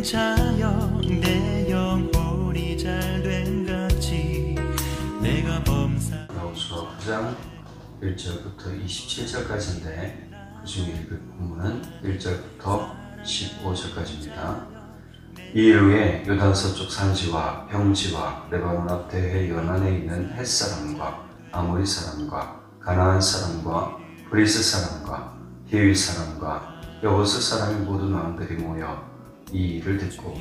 자여 내 영혼이 잘된 같이 내가 범사. 여호수아 9장 1절부터 27절까지인데 그 중에 읽을 본문은 1절부터 15절까지입니다. 이일 후에 요단 서쪽 산지와 평지와 레바논 앞 대해 연안에 있는 헷 사람과 아모리 사람과 가나안 사람과 브리스 사람과 히위 사람과 여호스 사람의 모든 왕들이 모여 이 일을 듣고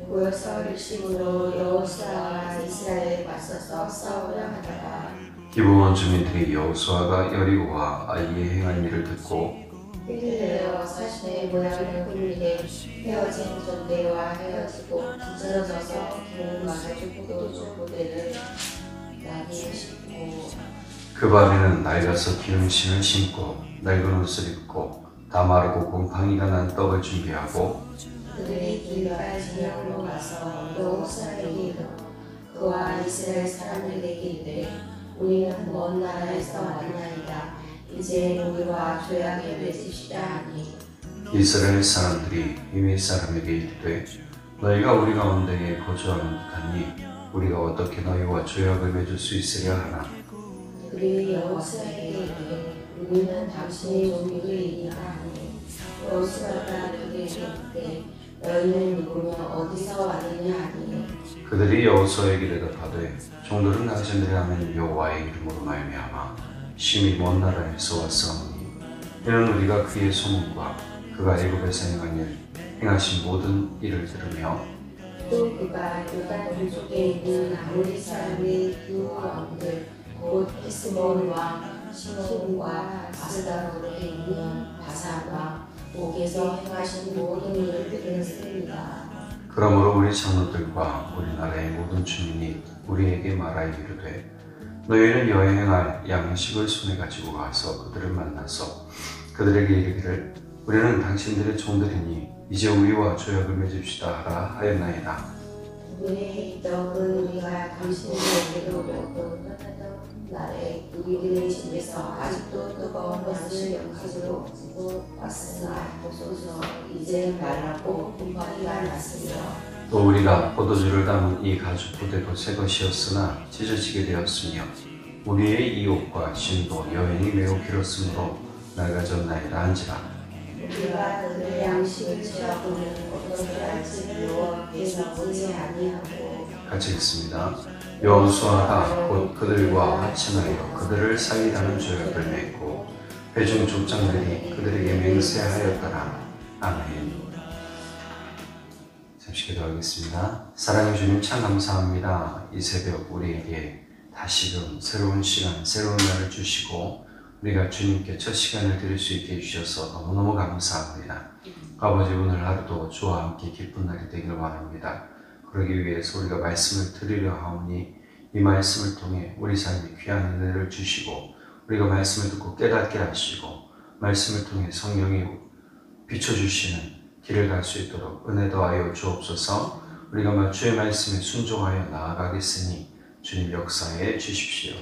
모여서 일심으로 여호수아와 이스라엘에 맞서서 싸우려 하다가 기브온 주민들이 여호수아가 여리고와 아이에 행한 일을 듣고 삐를 내어 사신의 모양을 꾸미되 헤어진 전대와 헤어지고 부스러져서 기운 많아진 포도주 모델을 나귀에 싣고 그 밤에는 낡아서 기름신을 신고 낡은 옷을 입고 다 마르고 곰팡이가 난 떡을 준비하고 그들이 길갈 진영으로 가서 여호수아에게 이르러 그와 이스라엘 사람들에게 이르되 우리는 먼 나라에서 왔나이다. 이제 우리와 조약을 맺읍시다 하니 이스라엘 사람들이 히위 사람에게 이르되 너희가 우리 가운데에 거주하는 듯하니 우리가 어떻게 너희와 조약을 맺을 수 있으랴 하나. 그들이 여호수아에게 이르되 우리는 당신의 종들이니라 하니 여호수아가 그들에게 이르되 너희는 누구며 어디서 왔느냐 하니 그들이 여호수아에게 대답하되 종들은 당신들이 하나님 여호와의 이름으로 말미암아 심히 먼 나라에서 왔사오니 이는 우리가 그의 소문과 그가 애굽에서 행한 일 행하신 모든 일을 들으며 또 그가 요단 동쪽에 있는 아모리 사람의 두 왕들 곧 히스본 왕 시몬과 아스다롯에 있는 바산 왕 옥에서 행하신 모든 일을 들었습니다. 그러므로 우리 장로들과 우리나라의 모든 주민이 우리에게 말하여 이르되 너희는 여행할 양식을 손에 가지고 가서 그들을 만나서 그들에게 이르기를 우리는 당신들의 종들이니 이제 우리와 조약을 맺읍시다 하라 하였나이다. 우리의 떡은 우리가 당신에게로 먹고 떠나던 날에 우리들의 집에서 아직도 뜨거운 것을 영식으로 가지고 왔으나 보소서 이제 말랐고 곰팡이가 났으며 또 우리가 포도주를 담은 이 가죽 부대도 새 것이었으나 찢어지게 되었으며 우리의 이 옷과 신도 여행이 매우 길었으므로 낡아졌나이다 한지라. 우리가 그들의 양식을 취하고는 어떻게 할지 여호와께서 보지 아니하고 같이 읽습니다. 여호수아가 곧 그들과 합친하여 그들을 살리라는 조약을 맺고 회중 족장들이 그들에게 맹세하였더라. 아멘. 잠시 기도하겠습니다. 사랑해 주님 참 감사합니다. 이 새벽 우리에게 다시금 새로운 시간, 새로운 날을 주시고 우리가 주님께 첫 시간을 드릴 수 있게 해주셔서 너무너무 감사합니다. 아버지 오늘 하루도 주와 함께 기쁜 날이 되길 원합니다. 그러기 위해서 우리가 말씀을 드리려 하오니 이 말씀을 통해 우리 삶에 귀한 은혜를 주시고 우리가 말씀을 듣고 깨닫게 하시고 말씀을 통해 성령이 비춰주시는 길을 갈 수 있도록 은혜 더하여 주옵소서. 우리가 주의 말씀에 순종하여 나아가겠으니 주님 역사해 주십시오.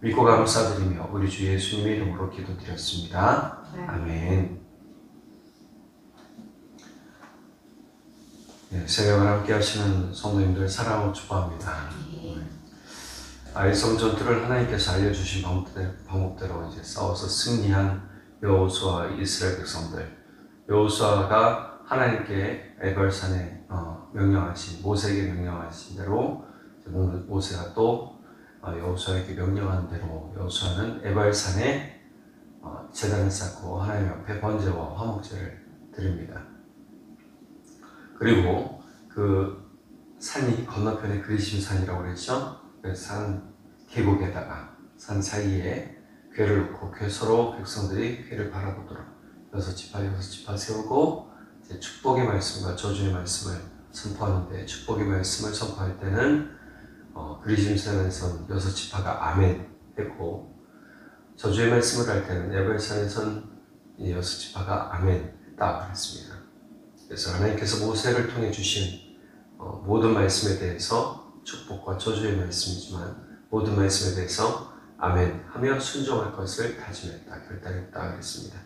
믿고 감사드리며 우리 주 예수님의 이름으로 기도드렸습니다. 아멘. 네, 새벽을 함께 하시는 성도님들 사랑하고 축복합니다. 아이성 전투를 하나님께서 알려주신 방법대로 이제 싸워서 승리한 여호수아 이스라엘 백성들. 여호수아가 하나님께 에발산에 명령하신 모세에게 명령하신 대로 모세가 또 여호수아에게 명령한 대로 여호수아는 에발산에 제단을 쌓고 하나님 앞에 번제와 화목제를 드립니다. 그리고 그 산이 건너편에 그리심산이라고 그랬죠. 그 산 계곡에다가 산 사이에 궤를 놓고 서로 백성들이 궤를 바라보도록 6지파 6지파 세우고 이제 축복의 말씀과 저주의 말씀을 선포하는데 축복의 말씀을 선포할 때는 그리심산에선 6지파가 아멘 했고 저주의 말씀을 할 때는 에벨산에선 6지파가 아멘 했다 그랬습니다. 그래서 하나님께서 모세를 통해 주신 모든 말씀에 대해서 축복과 저주의 말씀이지만 모든 말씀에 대해서 아멘 하며 순종할 것을 다짐했다, 결단했다 그랬습니다.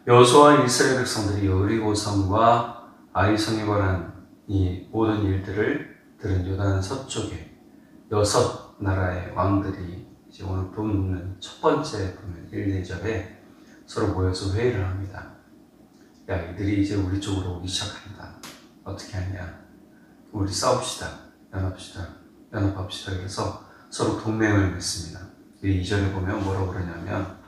여호수아와 이스라엘 백성들이 여리고성과 아이성에 관한 이 모든 일들을 들은 요단 서쪽에 6 나라의 왕들이 이제 오늘 보는 첫 번째 보면 1, 2절에 서로 모여서 회의를 합니다. 야, 이들이 이제 우리 쪽으로 오기 시작한다. 어떻게 하냐? 우리 싸웁시다. 연합합시다. 그래서 서로 동맹을 맺습니다. 2절에 보면 뭐라고 그러냐면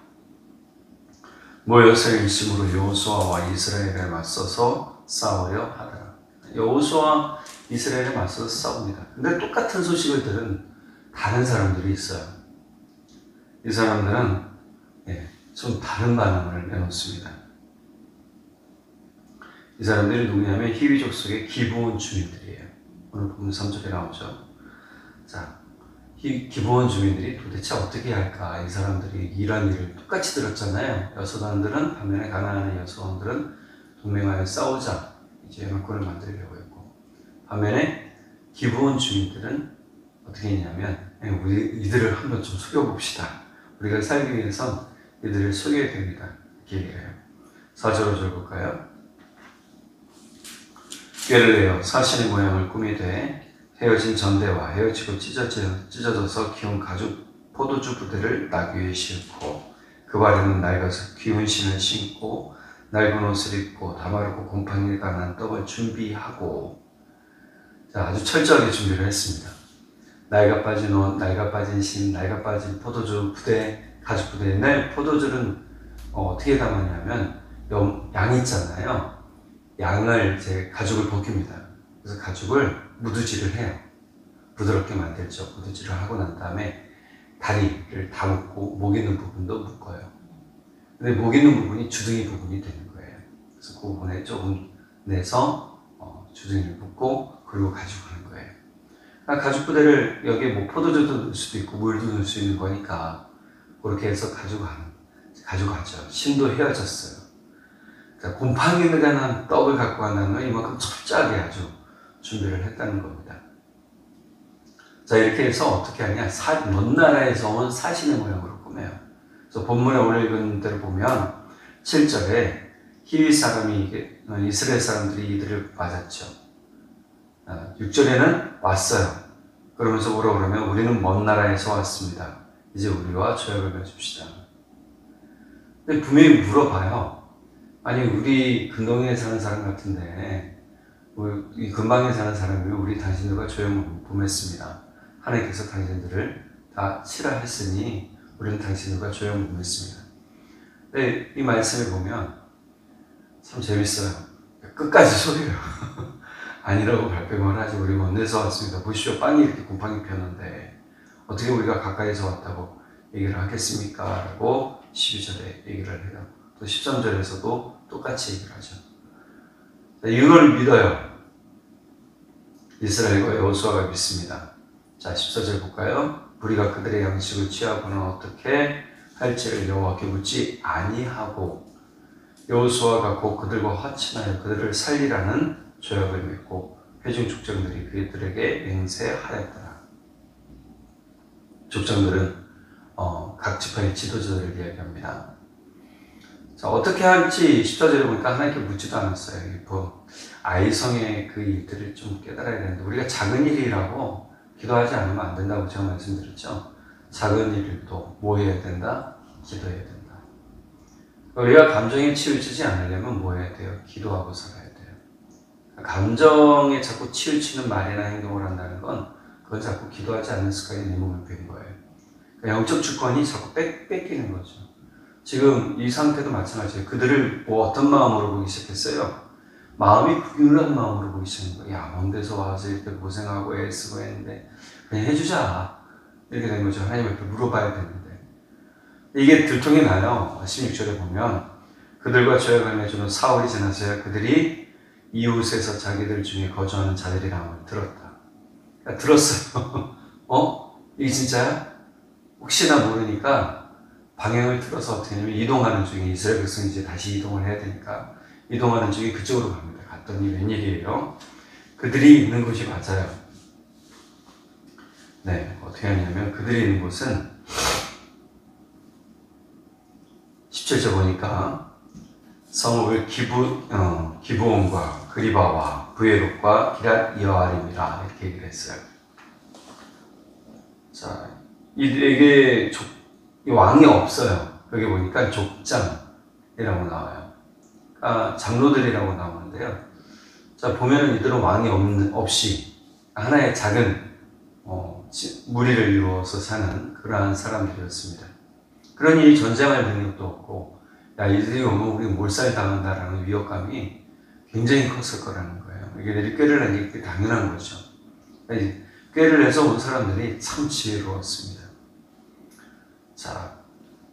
모여서 일심으로 여호수아와 이스라엘에 맞서서 싸우려 하더라. 여호수아와 이스라엘에 맞서서 싸웁니다. 근데 똑같은 소식을 들은 다른 사람들이 있어요. 이 사람들은 좀 다른 반응을 내놓습니다. 이 사람들이 누구냐면 히위족 속의 기브온 주민들이에요. 오늘 보면 3절에 나오죠. 자, 기브온 주민들이 도대체 어떻게 할까? 이 사람들이 이런 일을 똑같이 들었잖아요. 여소단들은 반면에 가나안의 여소원들은 동맹하여 싸우자 이제 연합군을 만들려고 했고, 반면에 기브온 주민들은 어떻게 했냐면 우리 이들을 한번 좀 속여봅시다. 우리가 살기 위해선 이들을 속여야 됩니다. 이렇게 얘기를 해요. 4절 5절 볼까요? 꾀를 내어 사신의 모양을 꾸미되 헤어진 전대와 헤어지고 찢어져서 키운 가죽 포도주 부대를 나귀에 싣고 그 발에는 낡아서 귀운 신을 신고 낡은 옷을 입고 다마르고 곰팡이에 관한 떡을 준비하고, 자, 아주 철저하게 준비를 했습니다. 낡아 빠진 옷, 낡아 빠진 신, 낡아 빠진 포도주 부대, 가죽 부대. 옛날 포도주는 어떻게 담았냐면 양 있잖아요. 양을 이제 가죽을 벗깁니다. 그래서 가죽을 무드질을 해요. 부드럽게 만들죠. 무드질을 하고 난 다음에 다리를 다 묶고 목 있는 부분도 묶어요. 근데 목 있는 부분이 주둥이 부분이 되는 거예요. 그래서 그 부분에 조금 내서 주둥이를 묶고 그리고 가죽을 하는 거예요. 그러니까 가죽 부대를 여기에 뭐 포도주도 넣을 수도 있고 물도 넣을 수 있는 거니까 그렇게 해서 가져가죠. 신도 헤어졌어요. 자, 곰팡이에 관한 떡을 갖고 간다는 건 이만큼 철저하게 아주 준비를 했다는 겁니다. 자, 이렇게 해서 어떻게 하냐? 먼 나라에서 온 사신의 모양으로 꾸며요. 그래서 본문에 오늘 읽은 대로 보면 7절에 히위 사람이 이스라엘 사람들이 이들을 맞았죠. 6절에는 왔어요. 그러면서 뭐라 그러면 우리는 먼 나라에서 왔습니다. 이제 우리와 조약을 맺읍시다. 근데 분명히 물어봐요. 아니, 우리 근동에 사는 사람 같은데 이 근방에 사는 사람이 우리 당신들과 조약을 맺습니다. 하나님께서 당신들을 다 치라했으니 우리는 당신들과 조약을 맺습니다. 근데 이 말씀을 보면 참 재밌어요. 끝까지 속여요. 아니라고 발뺌을 하지. 우리 먼 데서 왔습니다. 보시오, 빵이 이렇게 곰팡이 피었는데 어떻게 우리가 가까이서 왔다고 얘기를 하겠습니까? 라고 12절에 얘기를 해요. 또 13절에서도 똑같이 얘기를 하죠. 이걸 믿어요. 이스라엘과 여호수아가 믿습니다. 자, 14절 볼까요? 우리가 그들의 양식을 취하고는 어떻게 할지를 여호와께 묻지 아니하고 여호수아가 곧 그들과 화친하여 그들을 살리라는 조약을 맺고 회중 족장들이 그들에게 맹세하였더라. 족장들은 각 지파의 지도자들을 이야기합니다. 자, 어떻게 할지 14절에 보니까 하나님께 묻지도 않았어요. 아이성의 그 일들을 좀 깨달아야 되는데 우리가 작은 일이라고 기도하지 않으면 안 된다고 제가 말씀드렸죠. 작은 일도 뭐 해야 된다? 기도해야 된다. 우리가 감정에 치우치지 않으려면 뭐 해야 돼요? 기도하고 살아야 돼요. 감정에 자꾸 치우치는 말이나 행동을 한다는 건 그건 자꾸 기도하지 않는 습관이 내 몸에 밴 거예요. 그러니까 영적 주권이 자꾸 뺏기는 거죠. 지금 이 상태도 마찬가지예요. 그들을 어떤 마음으로 보기 시작했어요? 마음이 극률한 마음으로 보기 시작한 거예요. 야, 먼 데서 와서 이렇게 고생하고 애쓰고 했는데 그냥 해주자. 이렇게 된 거죠. 하나님한테 물어봐야 되는데. 이게 들통이 나요. 16절에 보면 그들과 조약을 맺은 사흘이 지나서야 그들이 이웃에서 자기들 중에 거주하는 자들이라는 걸 들었다. 그러니까 들었어요. 이게 진짜야? 혹시나 모르니까 방향을 틀어서 어떻게 하냐면 이동하는 중에 이스라엘 백성이 이제 다시 이동을 해야 되니까 이동하는 중에 그쪽으로 갑니다. 갔더니 웬일이에요? 그들이 있는 곳이 맞아요. 네, 어떻게 하냐면 그들이 있는 곳은 17절 보니까 성읍을 기브온과 그리바와 브에롯과 기랏 여아림이라 이렇게 얘기를 했어요. 자, 이게 왕이 없어요. 여기 보니까 족장이라고 나와요. 장로들이라고 나오는데요. 자, 보면은 이들은 왕이 없이 하나의 작은 무리를 이루어서 사는 그러한 사람들이었습니다. 그러니 전쟁할 능력도 없고, 야, 이들이 오면 우리 몰살당한다라는 위협감이 굉장히 컸을 거라는 거예요. 이게 꾀를 내는 게 당연한 거죠. 꾀를 내서 온 사람들이 참 지혜로웠습니다. 자,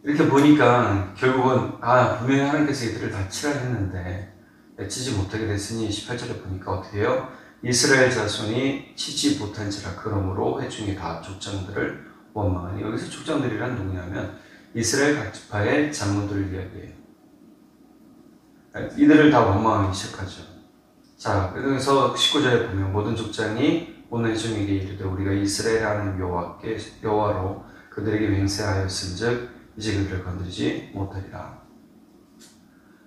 이렇게 보니까 결국은 분명히 하나님께서 이들을 다 치라 했는데 치지 못하게 됐으니 18절에 보니까 어떻게 해요? 이스라엘 자손이 치지 못한지라 그러므로 회중이 다 족장들을 원망하니, 여기서 족장들이란 누구냐면 이스라엘 각 지파의 장로들 이야기예요. 이들을 다 원망하기 시작하죠. 자, 그래서 19절에 보면 모든 족장이 온 회중에게 이르되 우리가 이스라엘 하나님 여호와로 그들에게 맹세하였은즉 이제 그들을 건드리지 못하리라.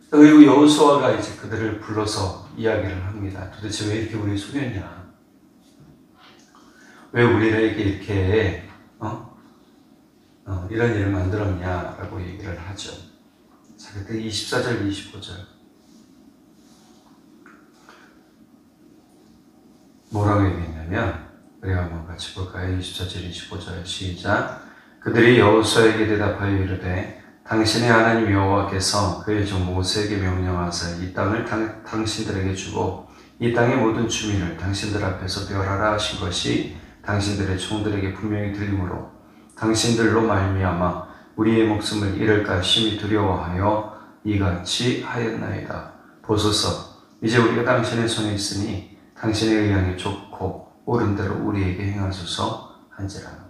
그리고 여호수아가 이제 그들을 불러서 이야기를 합니다. 도대체 왜 이렇게 우리 속였냐? 왜 우리에게 이렇게 이런 일을 만들었냐라고 얘기를 하죠. 자, 그때 24절, 25절 뭐라고 얘기했냐면, 우리가 한번 같이 볼까요? 24절, 25절 시작. 그들이 여호수아에게 대답하여 이르되 당신의 하나님 여호와께서 그의 종 모세에게 명령하사 이 땅을 당신들에게 주고 이 땅의 모든 주민을 당신들 앞에서 멸하라 하신 것이 당신들의 종들에게 분명히 들리므로 당신들로 말미암아 우리의 목숨을 잃을까 심히 두려워하여 이같이 하였나이다. 보소서, 이제 우리가 당신의 손에 있으니 당신의 의향이 좋고 옳은 대로 우리에게 행하소서 한지라.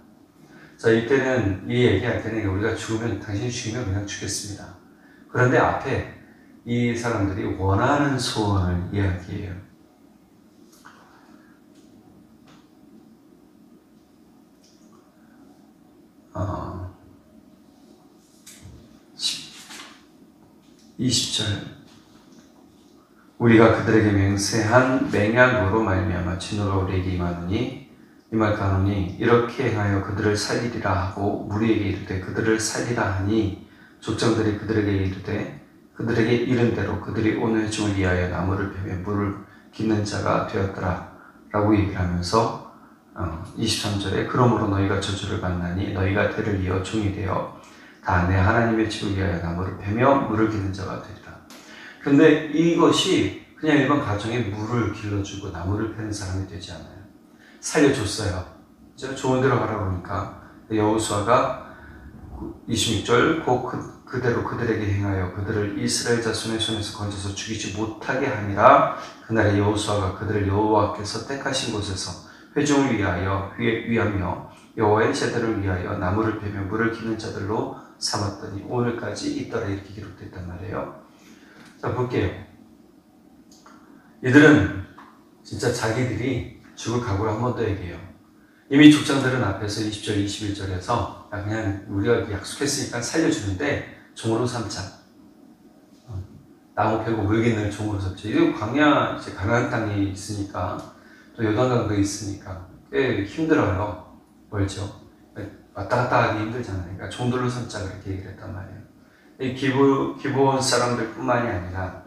자, 이때는 이 얘기할 때는 우리가 당신이 죽이면 그냥 죽겠습니다. 그런데 앞에 이 사람들이 원하는 소원을 이야기해요. 어, 20절 우리가 그들에게 맹세한 맹약으로 말미암아 진노가 우리에게 임할까노니 이렇게 행하여 그들을 살리리라 하고 무리에게 이르되 그들을 살리라 하니 족장들이 그들에게 이르되 그들에게 이른 대로 그들이 온 회중을 위하여 나무를 베며 물을 깃는 자가 되었더라 라고 얘기를 하면서 23절에 그러므로 너희가 저주를 받나니 너희가 대를 이어 종이 되어 다 내 하나님의 집을 위하여 나무를 베며 물을 깃는 자가 되리라. 근데 이것이 그냥 일반 가정에 물을 길러주고 나무를 패는 사람이 되지 않아요. 살려줬어요. 좋은 데로 가라고 하니까 여호수아가 26절 곧 그대로 그들에게 행하여 그들을 이스라엘 자손의 손에서 건져서 죽이지 못하게 하니라. 그날에 여호수아가 그들을 여호와께서 택하신 곳에서 회중을 위하며 여호와의 제단을 위하여 나무를 베며 물을 기는 자들로 삼았더니 오늘까지 있더라. 이렇게 기록됐단 말이에요. 자, 볼게요. 이들은 진짜 자기들이 죽을 각오를 한 번 더 얘기해요. 이미 족장들은 앞에서 20절, 21절에서 그냥 우리가 약속했으니까 살려주는데 종으로 삼자. 나무 패고 물 깃는 종으로 삼자. 이거 광야, 이제 가나안 땅이 있으니까 또 요단강도 있으니까 꽤 힘들어요. 멀죠. 왔다 갔다 하기 힘들잖아요. 그러니까 종들로 삼자 그렇게 얘기를 했단 말이에요. 이 기브온 사람들 뿐만이 아니라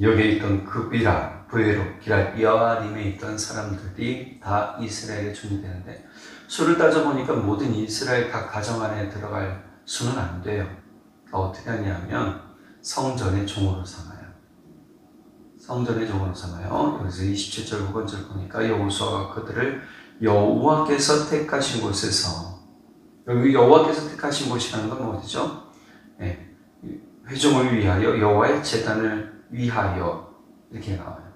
여기에 있던 급이라 브에롯, 기랏 여아림에 있던 사람들이 다 이스라엘의 종이 되는데 수를 따져보니까 모든 이스라엘 각 가정 안에 들어갈 수는 안 돼요. 어떻게 하냐면 성전의 종으로 삼아요. 성전의 종으로 삼아요. 여기서 27절 후반절 보니까 여호수아가 그들을 여호와께서 택하신 곳에서, 여기 여호와께서 택하신 곳이라는 건 어디죠? 네. 회중을 위하여 여호와의 제단을 위하여 이렇게 나와요.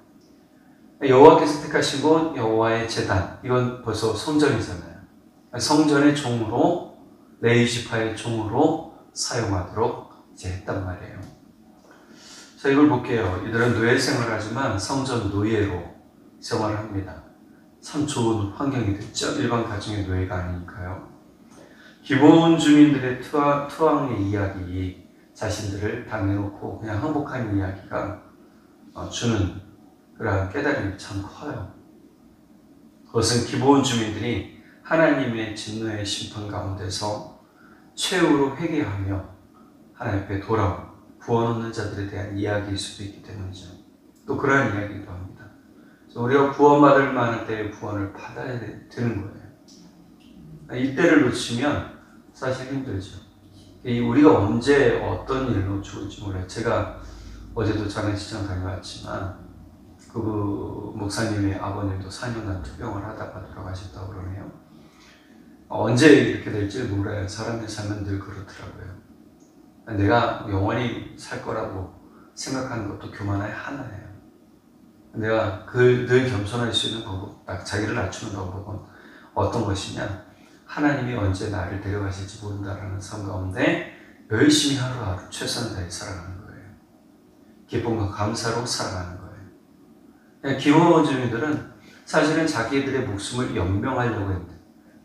여호와께서 택하신 곳 여호와의 제단, 이건 벌써 성전이잖아요. 성전의 종으로, 레위 지파의 종으로 사용하도록 이제 했단 말이에요. 자, 이걸 볼게요. 이들은 노예 생활하지만 성전 노예로 생활을 합니다. 참 좋은 환경이 됐죠. 일반 가정의 노예가 아니니까요. 기브온 주민들의 투항의 이야기, 자신들을 다 내놓고 그냥 항복하는 이야기가 주는 그러한 깨달음이 참 커요. 그것은 기브온 주민들이 하나님의 진노의 심판 가운데서 최후로 회개하며 하나님 앞에 돌아온 구원 얻는 자들에 대한 이야기일 수도 있기 때문이죠. 또 그러한 이야기도 합니다. 우리가 구원받을 만한 때에 구원을 받아야 되는 거예요. 이때를 놓치면 사실 힘들죠. 우리가 언제 어떤 일로 죽을지 몰라요. 제가 어제도 장례식장 다녀왔지만 그 목사님의 아버님도 4년간 투병을 하다가 돌아가셨다고 그러네요. 언제 이렇게 될지 몰라요. 사람의 삶은 늘 그렇더라고요. 내가 영원히 살 거라고 생각하는 것도 교만의 하나예요. 내가 늘 겸손할 수 있는 방법, 자기를 낮추는 방법은 어떤 것이냐? 하나님이 언제 나를 데려가실지 모른다라는 삶 가운데 열심히 하루하루 최선을 다해 살아가는 거예요. 기쁨과 감사로 살아가는 거예요. 기브온 주민들은 사실은 자기들의 목숨을 연명하려고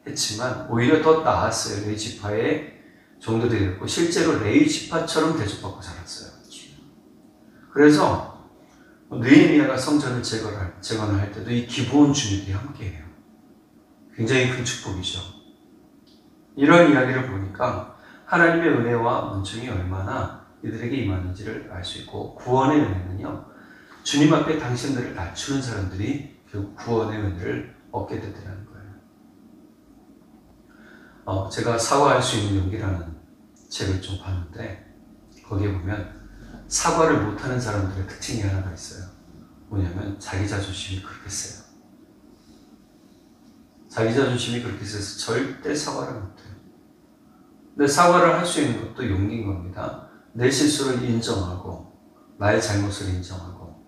했지만 오히려 더 나았어요. 레위 지파의 종들이 됐고 실제로 레위 지파처럼 대접받고 살았어요. 그래서 느헤미야가 성전을 재건을 할 때도 이 기브온 주민들이 함께해요. 굉장히 큰 축복이죠. 이런 이야기를 보니까 하나님의 은혜와 은총이 얼마나 이들에게 임하는지를 알 수 있고 구원의 은혜는요. 주님 앞에 당신들을 낮추는 사람들이 결국 구원의 은혜를 얻게 되더라는 거예요. 제가 사과할 수 있는 용기라는 책을 좀 봤는데 거기에 보면 사과를 못하는 사람들의 특징이 하나가 있어요. 뭐냐면 자기 자존심이 그렇게 세요. 자기 자존심이 그렇게 세서 절대 사과를 못해요. 근데 사과를 할 수 있는 것도 용기인 겁니다. 내 실수를 인정하고 나의 잘못을 인정하고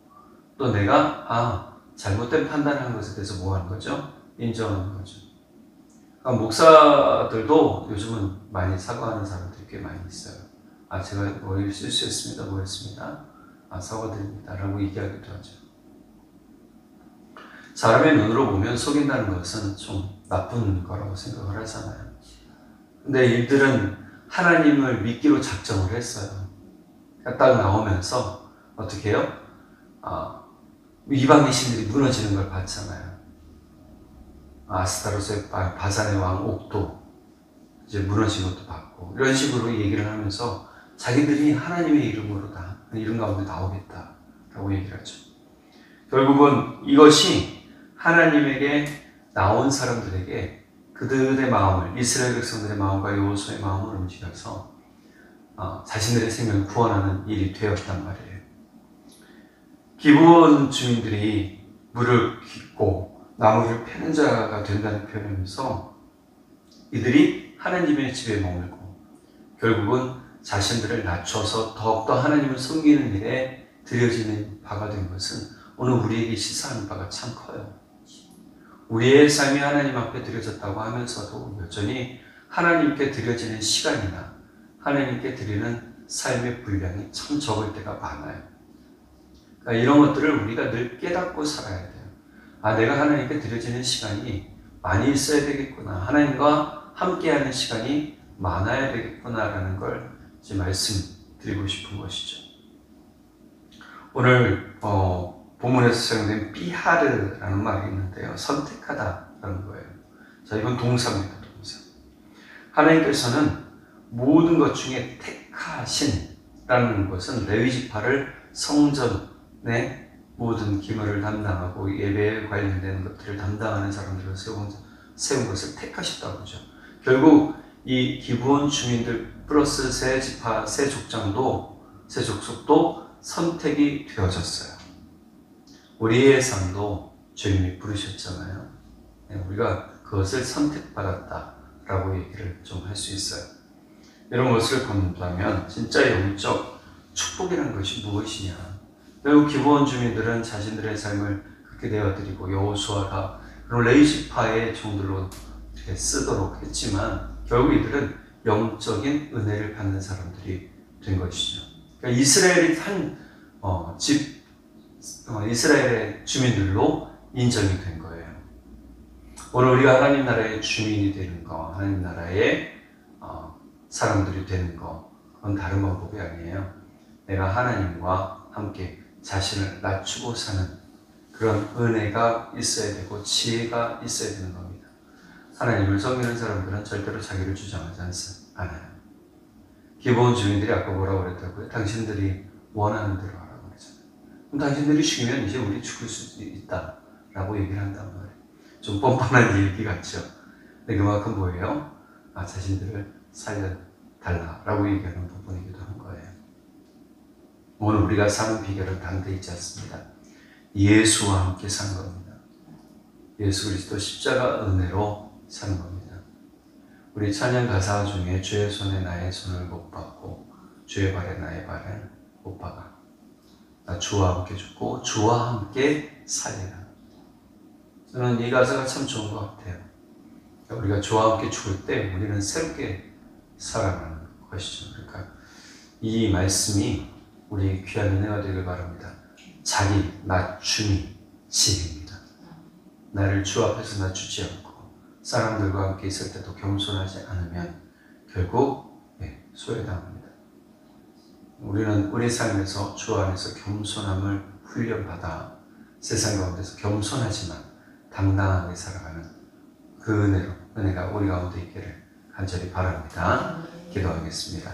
또 내가 잘못된 판단을 한 것에 대해서 뭐 하는 거죠? 인정하는 거죠. 목사들도 요즘은 많이 사과하는 사람들이 꽤 많이 있어요. 제가 뭐 실수했습니다. 뭐 했습니다. 사과드립니다. 라고 얘기하기도 하죠. 사람의 눈으로 보면 속인다는 것은 좀 나쁜 거라고 생각을 하잖아요. 근데 이들은 하나님을 믿기로 작정을 했어요. 딱 나오면서 어떻게 해요? 이방의 신들이 무너지는 걸 봤잖아요. 아스타로스의 바산의 왕 옥도 이제 무너진 것도 봤고 이런 식으로 얘기를 하면서 자기들이 하나님의 이름으로다 이름 가운데 나오겠다라고 얘기를 하죠. 결국은 이것이 하나님에게 나온 사람들에게 그들의 마음을 이스라엘 백성들의 마음과 여호수아의 마음을 움직여서 자신들의 생명을 구원하는 일이 되었단 말이에요. 기브온 주민들이 물을 깃고 나무를 패는 자가 된다는 표현이면서 이들이 하나님의 집에 머물고 결국은 자신들을 낮춰서 더욱더 하나님을 섬기는 일에 들여지는 바가 된 것은 오늘 우리에게 시사하는 바가 참 커요. 우리의 삶이 하나님 앞에 드려졌다고 하면서도 여전히 하나님께 드려지는 시간이나 하나님께 드리는 삶의 분량이 참 적을 때가 많아요. 그러니까 이런 것들을 우리가 늘 깨닫고 살아야 돼요. 내가 하나님께 드려지는 시간이 많이 있어야 되겠구나. 하나님과 함께하는 시간이 많아야 되겠구나라는 걸 이제 말씀드리고 싶은 것이죠. 오늘 본문에서 사용된 비하르라는 말이 있는데요. 선택하다라는 거예요. 자, 이건 동사입니다. 동사. 하나님께서는 모든 것 중에 택하신라는 것은 레위 지파를 성전의 모든 기물을 담당하고 예배에 관련된 것들을 담당하는 사람들을 세운 것을 택하셨다고 하죠. 결국 이 기브온 주민들 플러스 세 지파, 세 족속도 선택이 되어졌어요. 우리의 삶도 주님이 부르셨잖아요. 우리가 그것을 선택받았다라고 얘기를 좀 할 수 있어요. 이런 것을 본다면 진짜 영적 축복이라는 것이 무엇이냐. 결국 기브온 주민들은 자신들의 삶을 그렇게 내어드리고 여호수아가 그런 레위 지파의 종들로 쓰도록 했지만 결국 이들은 영적인 은혜를 받는 사람들이 된 것이죠. 그러니까 이스라엘이 이스라엘의 주민들로 인정이 된 거예요. 오늘 우리가 하나님 나라의 주민이 되는 거, 하나님 나라의 사람들이 되는 거, 그건 다른 방법이 아니에요. 내가 하나님과 함께 자신을 낮추고 사는 그런 은혜가 있어야 되고 지혜가 있어야 되는 겁니다. 하나님을 섬기는 사람들은 절대로 자기를 주장하지 않아요. 기본 주민들이 아까 뭐라고 그랬다고요? 당신들이 원하는 대로 하라고 그랬잖아요. 그럼 당신들이 죽이면 이제 우리 죽을 수 있다 라고 얘기를 한단 말이에요. 좀 뻔뻔한 얘기 같죠? 근데 그만큼 뭐예요? 자신들을 살려달라라고 얘기하는 부분이기도 한 거예요. 오늘 우리가 사는 비결은 단 데 있지 않습니다. 예수와 함께 사는 겁니다. 예수 그리스도 십자가 은혜로 사는 겁니다. 우리 찬양 가사 중에 주의 손에 나의 손을 못 박고 주의 발에 나의 발을 못 박아. 나 주와 함께 죽고 주와 함께 살리라. 저는 이 가사가 참 좋은 것 같아요. 우리가 주와 함께 죽을 때 우리는 새롭게 살아가는 것이죠. 그러니까 이 말씀이 우리 귀한 은혜가 되길 바랍니다. 자기 낮춤이 지혜입니다. 나를 주 앞에서 낮추지 않고 사람들과 함께 있을 때도 겸손하지 않으면 결국 소외당합니다. 우리는 우리 삶에서 주 안에서 겸손함을 훈련받아 세상 가운데서 겸손하지만 당당하게 살아가는 그 은혜가 우리 가운데 있기를 간절히 바랍니다. 기도하겠습니다.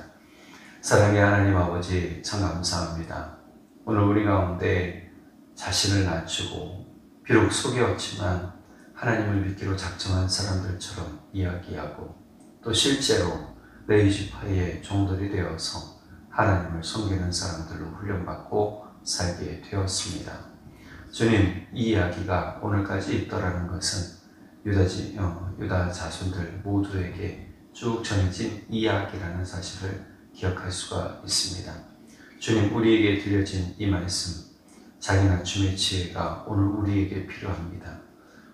사랑의 하나님 아버지, 참 감사합니다. 오늘 우리 가운데 자신을 낮추고 비록 속였지만 하나님을 믿기로 작정한 사람들처럼 이야기하고 또 실제로 레이지파이의 종들이 되어서 하나님을 섬기는 사람들로 훈련받고 살게 되었습니다. 주님, 이 이야기가 오늘까지 있더라는 것은 유다 자손들 모두에게 쭉 전해진 이야기라는 사실을 기억할 수가 있습니다. 주님, 우리에게 들려진 이 말씀, 자기 낮춤의 지혜가 오늘 우리에게 필요합니다.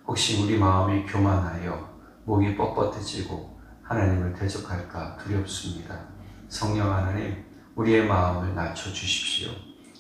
혹시 우리 마음이 교만하여 목이 뻣뻣해지고 하나님을 대적할까 두렵습니다. 성령 하나님, 우리의 마음을 낮춰주십시오.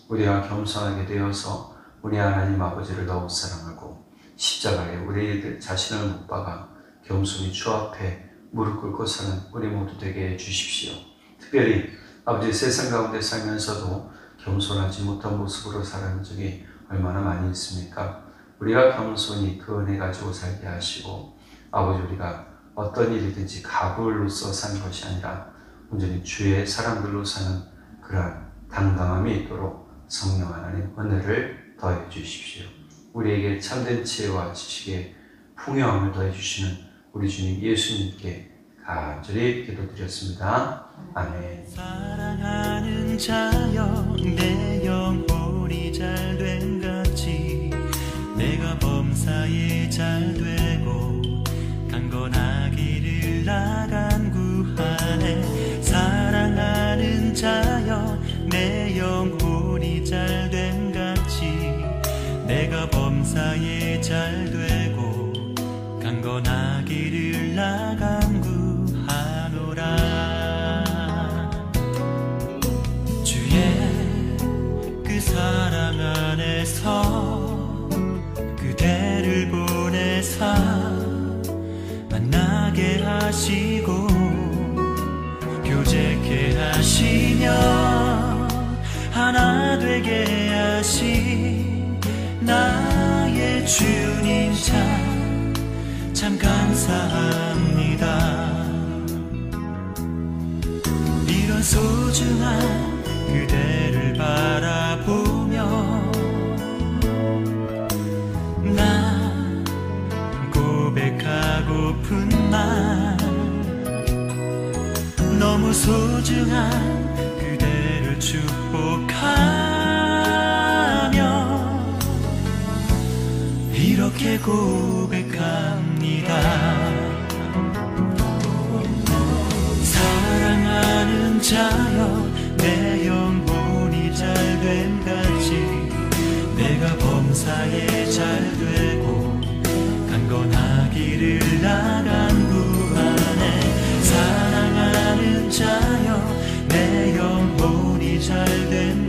우리가 겸손하게 되어서 우리 하나님 아버지를 더욱 사랑하고 십자가에 우리 자신을 못 박아 겸손히 주 앞에 무릎 꿇고 사는 우리 모두 되게 해주십시오. 특별히 아버지 세상 가운데 살면서도 겸손하지 못한 모습으로 살아가는 적이 얼마나 많이 있습니까? 우리가 겸손히 그 은혜 가지고 살게 하시고 아버지 우리가 어떤 일이든지 가불로서 사는 것이 아니라 온전히 주의 사람들로 사는 그러한 당당함이 있도록 성령 하나님 은혜를 더해 주십시오. 우리에게 참된 지혜와 지식의 풍요함을 더해 주시는 우리 주님 예수님께 간절히 기도드렸습니다. 아멘. 사랑하는 자여 내 영혼이 잘된 같이 내가 범사에 잘되고 강건하기를 나간 구하네. 사랑하는 자여 내 영혼이 잘된 같이 내가 범사에 잘되고 강건하기를 나간 구하노라. 주의 그 사랑 안에서 그대를 보내사 만나게 하시고 교제케 하시며 하나 되게 하신 나의 주님 참 감사합니다. 이런 소중한 그대를 바라보며 난 고백하고픈 말 너무 소중한 그대를 축복하며 이렇게 고백합니다. 사랑하는 자여 내 영혼이 잘된 같이 내가 범사에 잘되고 강건하기를 나간 구하네. 사랑하는 자여 내 영혼이 잘된